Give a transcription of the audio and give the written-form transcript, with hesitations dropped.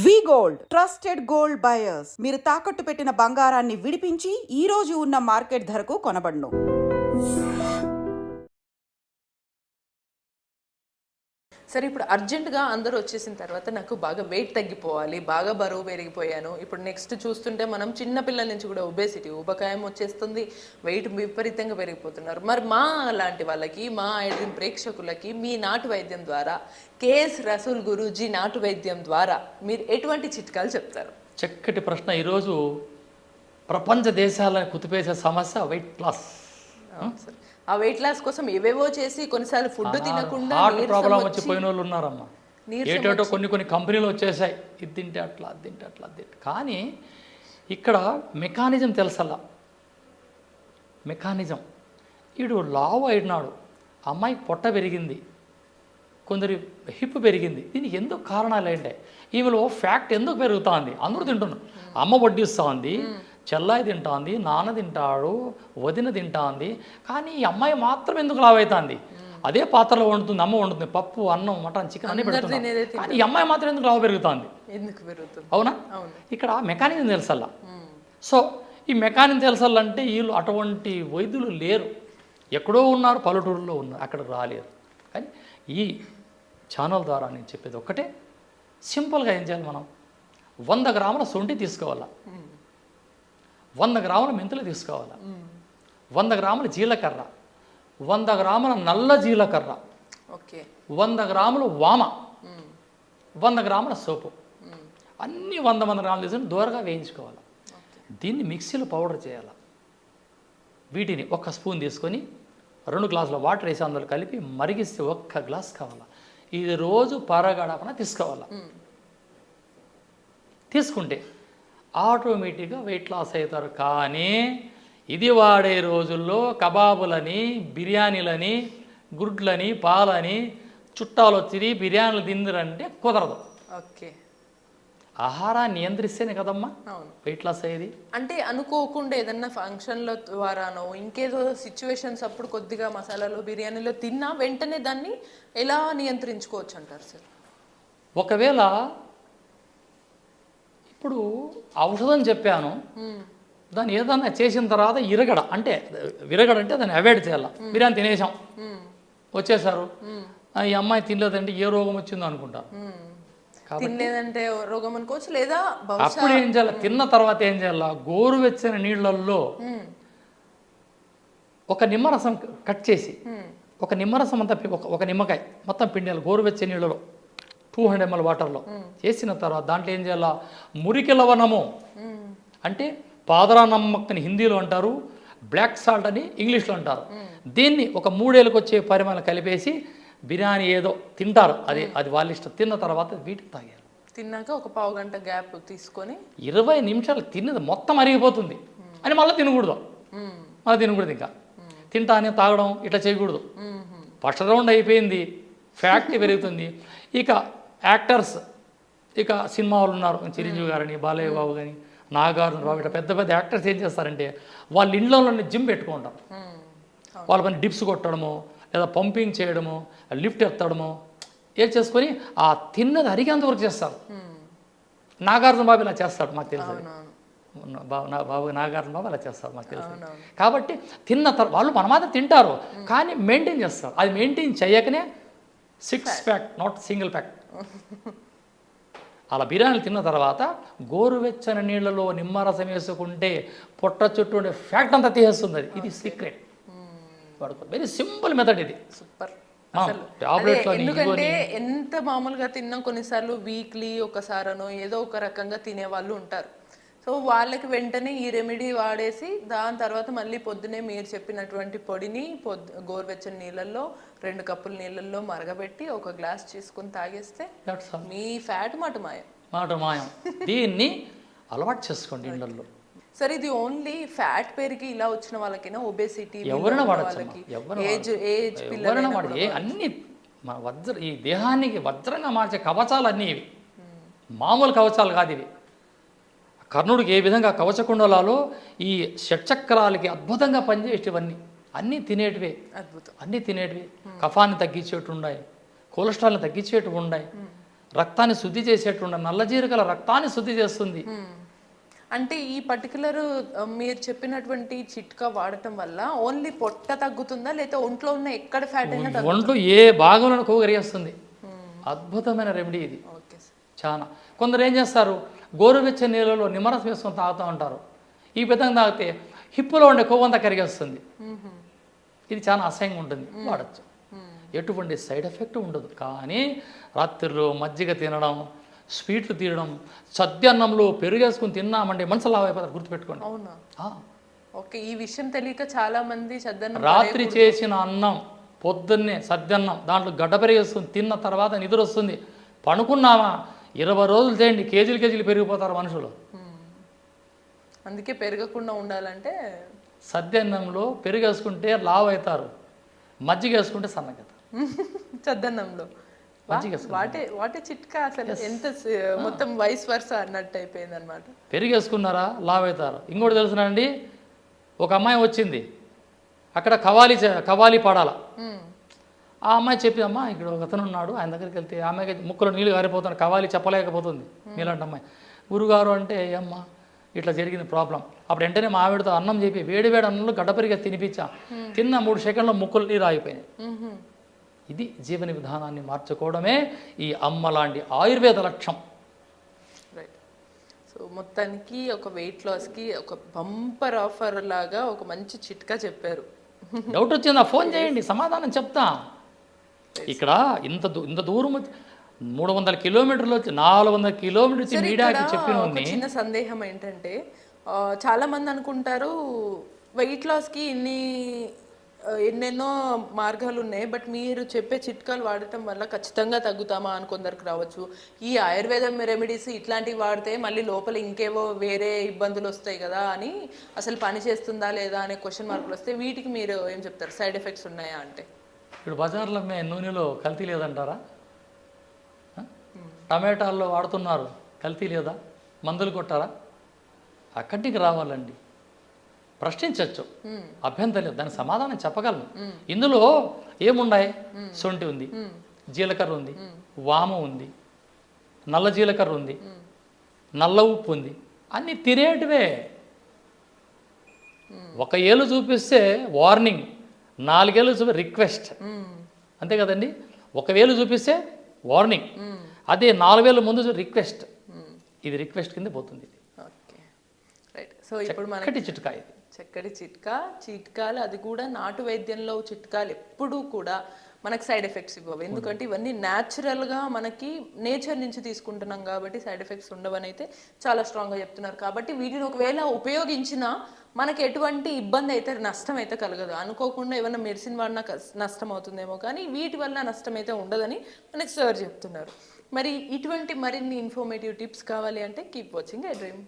వి gold trusted gold buyers. మీరు తాకట్టు పెట్టిన బంగారాన్ని విడిపించి ఈ రోజు ఉన్న మార్కెట్ ధరకు కొనబడును. సరే, ఇప్పుడు అర్జెంటుగా అందరూ వచ్చేసిన తర్వాత నాకు బాగా వెయిట్ తగ్గిపోవాలి, బాగా బరువు పెరిగిపోయాను. ఇప్పుడు నెక్స్ట్ చూస్తుంటే మనం చిన్నపిల్లల నుంచి కూడా ఒబేసిటీ, ఊబకాయం వచ్చేస్తుంది, వెయిట్ విపరీతంగా పెరిగిపోతున్నారు. మరి మా లాంటి వాళ్ళకి, మా ఐడ్రీమ్ ప్రేక్షకులకి మీ నాటు వైద్యం ద్వారా, కేఎస్ రసూల్ గురూజీ నాటు వైద్యం ద్వారా మీరు ఎటువంటి చిట్కాలు చెప్తారు? చక్కటి ప్రశ్న. ఈరోజు ప్రపంచ దేశాలను కుతిపేసే సమస్య వెయిట్ లాస్. ఆ వెయిట్ లాస్ కోసం ఏవేవో చేసి కొన్నిసార్లు ఫుడ్ తినకుండా హార్ట్ ప్రాబ్లం వచ్చి పోయిన వాళ్ళు ఉన్నారమ్మా. ఏటేటో కొన్ని కంపెనీలు వచ్చేసాయి, ఇది తింటే అట్లా, అది తింటే అట్లా, అది తింటే. కానీ ఇక్కడ మెకానిజం తెలుసల్లా. మెకానిజం వీడు లావు అయినాడు, అమ్మాయికి పొట్ట పెరిగింది, కొందరి హిప్ పెరిగింది. దీనికి ఎందుకు కారణాలు ఏంటి? ఈమెలో ఫ్యాక్ట్ ఎందుకు పెరుగుతుంది? అందరూ తింటున్నారు. అమ్మ వడ్డిస్తుంది, చెల్లాయి తింటుంది, నాన్న తింటాడు, వదిన తింటుంది. కానీ ఈ అమ్మాయి మాత్రం ఎందుకు లావైతుంది? అదే పాత్రలో వండుతుంది, అమ్మ వండుతుంది, పప్పు, అన్నం, మటన్, చికెన్ అన్ని పెడుతుంది. కానీ ఈ అమ్మాయి మాత్రం ఎందుకు లావు పెరుగుతుంది? అవునా? ఇక్కడ మెకానిజం తెలుసల్లా. సో ఈ మెకానిజం తెలుసల్లంటే వీళ్ళు అటువంటి వైద్యులు లేరు, ఎక్కడో ఉన్నారు, పల్లెటూరులో ఉన్నారు, అక్కడికి రాలేరు. కానీ ఈ ఛానల్ ద్వారా నేను చెప్పేది ఒక్కటే, సింపుల్గా ఏం చేయాలి? మనం 100 గ్రాముల శొంఠి తీసుకోవాలా, 100 గ్రాముల మెంతులు తీసుకోవాలి, 100 గ్రాముల జీలకర్ర, 100 గ్రాముల నల్ల జీలకర్ర, 100 గ్రాముల వామ, 100 గ్రాముల సోపు, అన్నీ 100 గ్రాములు తీసుకొని దూరగా వేయించుకోవాలి. దీన్ని మిక్సీలో పౌడర్ చేయాలి. వీటిని 1 స్పూన్ తీసుకొని 2 గ్లాసుల వాటర్ వేసి అందులో కలిపి మరిగిస్తే 1 గ్లాస్ కావాలి. ఇది రోజు పరగడపన తీసుకోవాలి. తీసుకుంటే ఆటోమేటిక్గా వెయిట్ లాస్ అవుతారు. కానీ ఇది వాడే రోజుల్లో కబాబులని, బిర్యానీలని, గుడ్లని, పాలని, చుట్టాలు వచ్చి బిర్యానీలు తిందరంటే కుదరదు. ఓకే, ఆహారాన్ని నియంత్రిస్తేనే కదమ్మా వెయిట్ లాస్ అయ్యేది. అంటే అనుకోకుండా ఏదన్నా ఫంక్షన్ల ద్వారానో ఇంకేదో సిచ్యువేషన్స్ అప్పుడు కొద్దిగా మసాలాలు, బిర్యానీలో తిన్నా వెంటనే దాన్ని ఎలా నియంత్రించుకోవచ్చు అంటారు సార్? ఒకవేళ ఇప్పుడు ఔషధం చెప్పాను, దాన్ని ఏదన్నా చేసిన తర్వాత విరగడ అంటే దాన్ని అవాయిడ్ చేయాలి. బిర్యానీ తినేసాం, వచ్చేసారు, ఈ అమ్మాయి తినలేదంటే ఏ రోగం వచ్చిందో అనుకుంటారు. తినలేదంటే రోగం అనుకోవచ్చు. లేదా అప్పుడు ఏం చేయాలి? తిన్న తర్వాత ఏం చేయాలి? గోరువెచ్చని నీళ్ళల్లో 1 నిమ్మరసం కట్ చేసి, 1 నిమ్మరసం అంతా, ఒక నిమ్మకాయ మొత్తం పిండాలి గోరువెచ్చని నీళ్ళలో 200 ml వాటర్లో చేసిన తర్వాత దాంట్లో ఏం చేయాలా? మురికి లవణము అంటే పాదరా నమ్మక్ అని హిందీలో అంటారు, బ్లాక్ సాల్ట్ అని ఇంగ్లీష్లో అంటారు. దీన్ని 3 ఏళ్ళకి వచ్చే పరిమాణం కలిపేసి బిర్యానీ ఏదో తింటారు, అది వాళ్ళ ఇష్టం. తిన్న తర్వాత వీటికి తాగారు. తిన్నాక 1 పావు గంట గ్యాప్ తీసుకొని 20 నిమిషాలు తిన్నది మొత్తం అరిగిపోతుంది అని మళ్ళీ తినకూడదు. ఇంకా తింటానే తాగడం ఇట్లా చేయకూడదు. ఫస్ట్ రౌండ్ అయిపోయింది, ఫ్యాక్ట్ పెరుగుతుంది. ఇక యాక్టర్స్, ఇక సినిమా వాళ్ళు ఉన్నారు, చిరంజీవి గారని, బాలయ్య బాబు కానీ, నాగార్జున రావు, ఇట్లా పెద్ద పెద్ద యాక్టర్స్ ఏం చేస్తారంటే వాళ్ళ ఇంట్లోనే జిమ్ పెట్టుకుంటారు. వాళ్ళ పని డిప్స్ కొట్టడము, లేదా పంపింగ్ చేయడము, లిఫ్ట్ ఎత్తడము ఏం చేసుకొని ఆ తిన్నది అరిగేంత వరకు చేస్తారు. నాగార్జున బాబు ఇలా చేస్తాడు, మాకు తెలుసు. నాగార్జున బాబు అలా చేస్తారు, మాకు తెలుసు. కాబట్టి తిన్న తర్వాత వాళ్ళు మన మాత్రం తింటారు, కానీ మెయింటైన్ చేస్తారు. అది మెయింటైన్ చేయకనే 6 ప్యాక్, నాట్ సింగిల్ ప్యాక్. అలా బిర్యానీలు తిన్న తర్వాత గోరువెచ్చని నీళ్ళలో నిమ్మరసం వేసుకుంటే పొట్ట చుట్టూ ఉండే ఫ్యాక్ట్ అంతా తీసేస్తుంది. ఇది సీక్రెట్. వెరీ సింపుల్ మెథడ్ ఇది. సూపర్. ఎందుకంటే ఎంత మామూలుగా తిన్నా కొన్నిసార్లు వీక్లీ ఒకసారనో ఏదో ఒక రకంగా తినే వాళ్ళు ఉంటారు. సో వాళ్ళకి వెంటనే ఈ రెమెడీ వాడేసి దాని తర్వాత మళ్ళీ పొద్దునే మీరు చెప్పినటువంటి పొడిని గోరువెచ్చని నీళ్ళల్లో 2 కప్పుల నీళ్ళల్లో మరగబెట్టి 1 గ్లాస్ చేసుకుని తాగేస్తే మీ ఫ్యాట్ మాట మాయం. దీన్ని అలవాటు చేసుకోండి ఇళ్ళల్లో. సరే, ఇది ఓన్లీ ఫ్యాట్ పెరిగి ఇలా వచ్చిన వాళ్ళకైనా ఒబేసిటీ ఎవరైనా వాడచ్చు, ఎవరైనా వాడే అన్ని ఈ దేహానికి వజ్రంగా మార్చే కవచాలు అన్నీ ఇవి, మామూలు కవచాలు కాదు ఇవి. కర్ణుడికి ఏ విధంగా కవచకుండలాలో ఈ షట్చక్రాలకి అద్భుతంగా పనిచేసేటివన్నీ అన్నీ తినేటివే. అద్భుతం. అన్నీ తినేటివి. కఫాన్ని తగ్గించేటు ఉన్నాయి, కొలెస్ట్రాల్ని తగ్గించేటివి ఉన్నాయి, రక్తాన్ని శుద్ధి చేసేటువంటి నల్ల జీలకర్ర రక్తాన్ని శుద్ధి చేస్తుంది. అంటే ఈ పర్టికులర్ మీరు చెప్పినటువంటి చిట్కా వాడటం వల్ల ఓన్లీ పొట్ట తగ్గుతుందా లేకపోతే ఒంట్లో ఉన్న ఎక్కడ ఫ్యాట్ అయినా ఒంట్లో ఏ భాగంలో కొవ్వరిస్తుంది. అద్భుతమైన రెమెడీ ఇది. Okay sir. చాలా కొందరు ఏం చేస్తారు, గోరువెచ్చని నీళ్ళలో నిమ్మరసం వేసుకొని తాగుతూ ఉంటారు. ఈ విధంగా తాగితే హిప్పులో ఉండే కొవ్వంతా కరిగేస్తుంది. ఇది చాలా అసహ్యంగా ఉంటుంది, వాడచ్చు. ఎటువంటి సైడ్ ఎఫెక్ట్ ఉండదు. కానీ రాత్రిలో మజ్జిగ తినడం, స్వీట్లు తినడం, సద్యాన్నంలో పెరుగేసుకుని తిన్నామంటే మనసు లావు అయిపోతారు, గుర్తుపెట్టుకోండి. అవునా? ఓకే. ఈ విషయం తెలియక చాలా మంది సద్దన్నం రాత్రి చేసిన అన్నం పొద్దున్నే సద్దన్నం దాంట్లో గడ్డ పెరిగేసుకుని తిన్న తర్వాత నిద్ర వస్తుంది. పడుకున్నామా 20 రోజులు చేయండి, కేజీలు పెరిగిపోతారు మనుషులు. అందుకే పెరగకుండా ఉండాలంటే సద్దన్నంలో పెరుగేసుకుంటే లావు అవుతారు, మజ్జిగ వేసుకుంటే సన్నగతారు. సద్దన్నంలో వాటే చిట్కా అసలు ఎంత మొత్తం వైస్ వర్స అన్నట్టు అయిపోయింది అనమాట. పెరిగేసుకున్నారా లావు అవుతారు. ఇంకోటి తెలుసునండి, ఒక అమ్మాయి వచ్చింది, అక్కడ కవాలి పాడాల. ఆ అమ్మాయి చెప్పిందమ్మా ఇక్కడ ఒక అతను ఉన్నాడు, ఆయన దగ్గరికి వెళ్తే ఆమెకి ముక్కులో నీళ్ళు గారిపోతాను, కవాలి చెప్పలేకపోతుంది. మీలాంటి అమ్మాయి గురుగారు అంటే అమ్మా ఇట్లా జరిగింది ప్రాబ్లం. అప్పుడు వెంటనే మా ఆవిడతో అన్నం చెప్పి వేడి అన్నంలో గడ్డ పెరిగా తినిపించా. తిన్న 3 సెకండ్లో ముక్కులు నీరు ఆగిపోయినాయి. ఇది జీవన విధానాన్ని మార్చుకోవడమే ఈ అమ్మ లాంటి ఆయుర్వేద లక్ష్యం. రైట్. సో మొత్తానికి ఒక వెయిట్ లాస్కి ఒక బంపర్ ఆఫర్ లాగా ఒక మంచి చిట్కా చెప్పారు. డౌట్ వచ్చిందా ఫోన్ చేయండి, సమాధానం చెప్తా. ఇక్కడ ఇంత దూరం 300 కిలోమీటర్లు వచ్చి 400 కిలోమీటర్ వచ్చి మీడియాకి చెప్పిన చిన్న సందేహం ఏంటంటే చాలా మంది అనుకుంటారు వెయిట్ లాస్కి ఎన్నెన్నో మార్గాలు ఉన్నాయి, బట్ మీరు చెప్పే చిట్కాలు వాడటం వల్ల ఖచ్చితంగా తగ్గుతామా అని కొందరికి రావచ్చు. ఈ ఆయుర్వేదం రెమెడీస్ ఇట్లాంటివి వాడితే మళ్ళీ లోపల ఇంకేవో వేరే ఇబ్బందులు వస్తాయి కదా అని అసలు పని చేస్తుందా లేదా అనే క్వశ్చన్ మార్కులు వస్తే వీటికి మీరు ఏం చెప్తారు? సైడ్ ఎఫెక్ట్స్ ఉన్నాయా అంటే? ఇప్పుడు బజార్లో నూనెలో కల్తీ లేదంటారా? టమాటాల్లో వాడుతున్నారు, కల్తీ లేదా? మందులు కొట్టారా? అక్కడికి రావాలండి, ప్రశ్నించవచ్చు, అభ్యంతరం లేదు, దానికి సమాధానం చెప్పగలను. ఇందులో ఏమున్నాయి? సొంటి ఉంది, జీలకర్ర ఉంది, వాము ఉంది, నల్ల జీలకర్ర ఉంది, నల్ల ఉప్పు ఉంది, అన్ని తినేటివే. ఒక ఏళ్ళు చూపిస్తే వార్నింగ్, 4 ఏళ్ళు చూపి రిక్వెస్ట్, అంతే కదండి. 1 వేలు చూపిస్తే వార్నింగ్, అదే 4 వేల ముందు రిక్వెస్ట్. ఇది రిక్వెస్ట్ కింద పోతుంది. Okay, right. సో ఇప్పుడు మనకి చిట్కా ఇది చక్కటి చిట్కాలు, అది కూడా నాటు వైద్యంలో చిట్కాలు ఎప్పుడూ కూడా మనకు సైడ్ ఎఫెక్ట్స్ ఇవ్వవు. ఎందుకంటే ఇవన్నీ న్యాచురల్గా మనకి నేచర్ నుంచి తీసుకుంటున్నాం కాబట్టి సైడ్ ఎఫెక్ట్స్ ఉండవని అయితే చాలా స్ట్రాంగ్గా చెప్తున్నారు. కాబట్టి వీటిని ఒకవేళ ఉపయోగించినా మనకి ఎటువంటి ఇబ్బంది అయితే నష్టం అయితే కలగదు. అనుకోకుండా ఏమైనా మెడిసిన్ వాడినా నష్టం అవుతుందేమో, కానీ వీటి వల్ల నష్టం అయితే ఉండదని మనకి సార్ చెప్తున్నారు. మరి ఇటువంటి మరిన్ని ఇన్ఫర్మేటివ్ టిప్స్ కావాలి అంటే కీప్ వాచింగ్ ఐ డ్రీమ్.